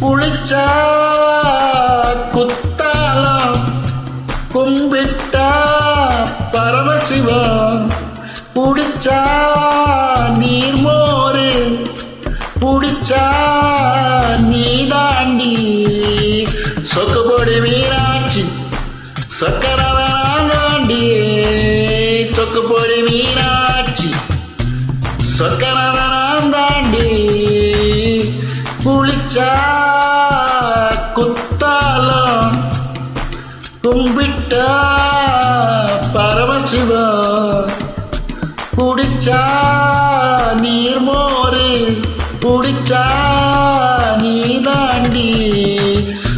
குளிச்சா குத்தாலம் கும்பிட்டா பரமசிவம் புடிச்சா நீர்மோரு புடிச்சா நீதாண்டி சொக்குபொடி மீனாட்சி சொக்கரதாண்டி சொக்குபொடி மீனாட்சி சொக்கரதாண்டி புளிச்சா குத்தாலம் கும்பிட்டா பரமசிவம் புடிச்சா நீர்மோரு புடிச்சா நீதாண்டி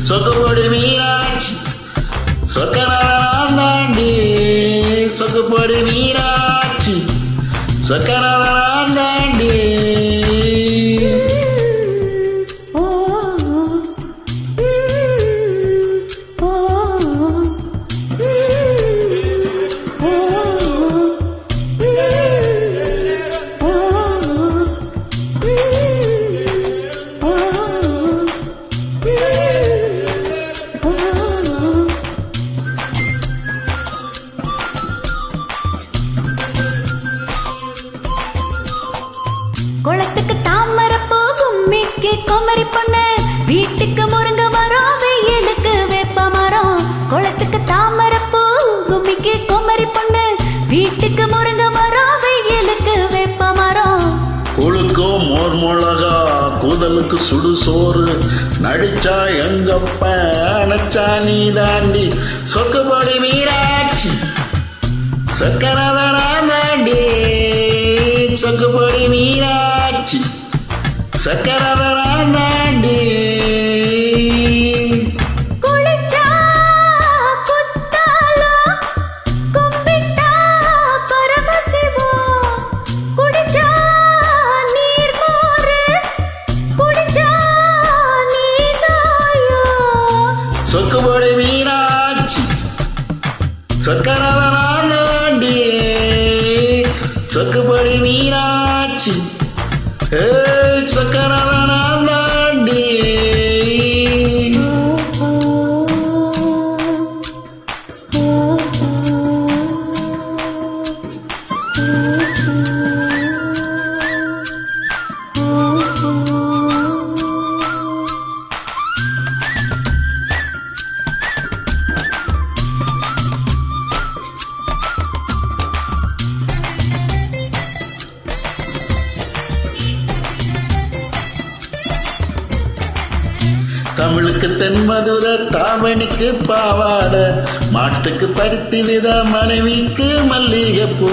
சொக்குபொடி மீனாட்சி சொக்கரதாண்டி சொக்குபொடி மீனாட்சி சொக்கரதாண்டி குளத்துக்கு தாமரப்பூ கும்மிக்கு குமரி பொண்ணு வீட்டுக்கு முருங்க மரம் வெயிலுக்கு வேப்ப மரம் குளத்துக்கு தாமரப்பூ கும்மிக்கு குமரி பொண்ணு வீட்டுக்கு முருங்க மரம் வெயிலுக்கு வேப்ப மரம் குளுக்கோ மோர் மிளகா கூதலுக்கு சுடு சோறு நடிச்சா எங்கப்ப அணைச்சா நீ தாண்டி சொக்குபொடி மீனாட்சி சக்கரதாண்டி சொக்குபொடி மீனாட்சி சக்கரதாண்டி குளிச்சா குத்தாலம் கும்பிட்டா பரமசிவம் குடிச்சா நீர்மோரு புடிச்சா நீதாயோ சொக்குபொடி மீனாட்சி சொக்கரதாண்டி சொக்குபொடி மீனாட்சி சொக்கரதாண்டி தமிழுக்கு தென்மதுர தாவணிக்கு பாவாட மாட்டுக்கு பருத்தி வித மனைவிக்கு மல்லிகைப்பூ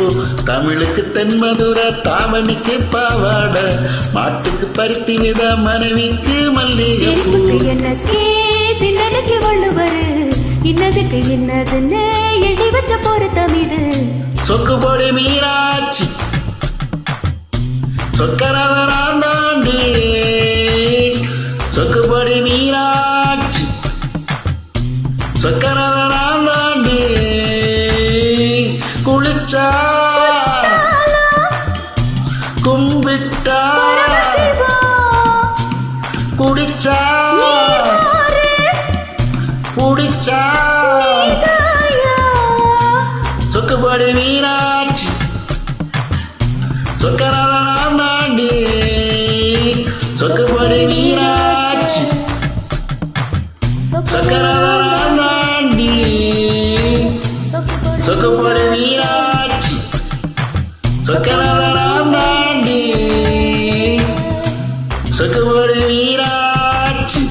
தமிழுக்கு தென்மதுர தாவணிக்கு பாவாட மாட்டுக்கு பருத்தி வித மனைவிக்கு மல்லிகைப்பூ என்ன சின்னனுக்கு வள்ளுவரு இன்னதுக்கு இன்னதுன்னு எழுதி வச்ச பொருத்தம் இது சொக்குபொடி மீனாட்சி சொக்கரதாண்டி சொக்குபொடி மீனாட்சி சொக்கரதாண்டி குளிச்சா கும்பிட்டா குடிச்சா குடிச்சா சொக்குபொடி மீனாட்சி சொக்கரதாண்டி சொக்குபொடி மீனாட்சி சொக்கரதாண்டி சொக்குபொடி மீனாட்சி சொக்கரதாண்டி சொக்குபொடி மீனாட்சி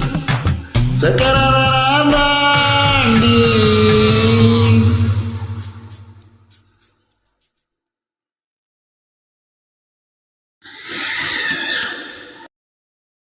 சொக்கர